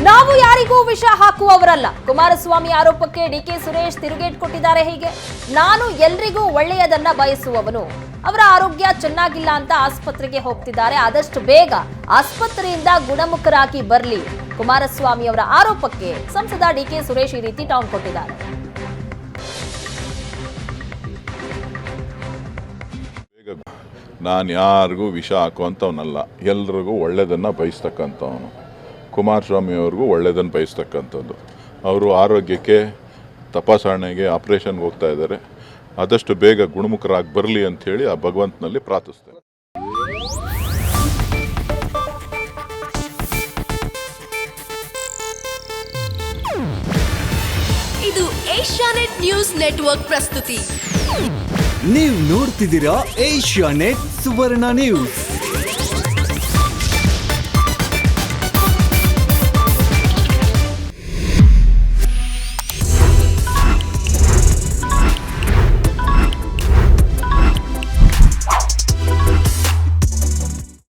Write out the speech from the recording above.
ನಾವು ಯಾರಿಗೂ ವಿಷ ಹಾಕುವವರಲ್ಲ. ಕುಮಾರಸ್ವಾಮಿ ಆರೋಪಕ್ಕೆ ಡಿಕೆ ಸುರೇಶ್ ತಿರುಗೇಟ್ ಕೊಟ್ಟಿದ್ದಾರೆ. ಹೀಗೆ ನಾನು ಎಲ್ರಿಗೂ ಒಳ್ಳೆಯದನ್ನ ಬಯಸುವವನು. ಅವರ ಆರೋಗ್ಯ ಚೆನ್ನಾಗಿಲ್ಲ ಅಂತ ಆಸ್ಪತ್ರೆಗೆ ಹೋಗ್ತಿದ್ದಾರೆ. ಆದಷ್ಟು ಬೇಗ ಆಸ್ಪತ್ರೆಯಿಂದ ಗುಣಮುಖರಾಗಿ ಬರಲಿ. ಕುಮಾರಸ್ವಾಮಿ ಅವರ ಆರೋಪಕ್ಕೆ ಸಂಸದ ಡಿಕೆ ಸುರೇಶ್ ಈ ರೀತಿ ಟಾಂಗ್ ಕೊಟ್ಟಿದ್ದಾರೆ. ನಾನು ಯಾರಿಗೂ ವಿಷ ಹಾಕುವಂಥವನಲ್ಲ, ಎಲ್ರಿಗೂ ಒಳ್ಳೆಯದನ್ನು ಬಯಸ್ತಕ್ಕಂಥವನು. ಕುಮಾರಸ್ವಾಮಿ ಅವ್ರಿಗೂ ಒಳ್ಳೆಯದನ್ನು ಬಯಸ್ತಕ್ಕಂಥದ್ದು. ಅವರು ಆರೋಗ್ಯಕ್ಕೆ ತಪಾಸಣೆಗೆ ಆಪರೇಷನ್ಗೆ ಹೋಗ್ತಾ ಇದ್ದಾರೆ. ಆದಷ್ಟು ಬೇಗ ಗುಣಮುಖರಾಗಿ ಬರಲಿ ಅಂಥೇಳಿ ಆ ಭಗವಂತನಲ್ಲಿ ಪ್ರಾರ್ಥಿಸ್ತೇನೆ. ಇದು ಏಷ್ಯಾನೆಟ್ ನ್ಯೂಸ್ ನೆಟ್ವರ್ಕ್ ಪ್ರಸ್ತುತಿ. ನೀವು ನೋಡ್ತಿದ್ದೀರಾ ಏಷ್ಯಾನೆಟ್ ಸುವರ್ಣ ನ್ಯೂಸ್.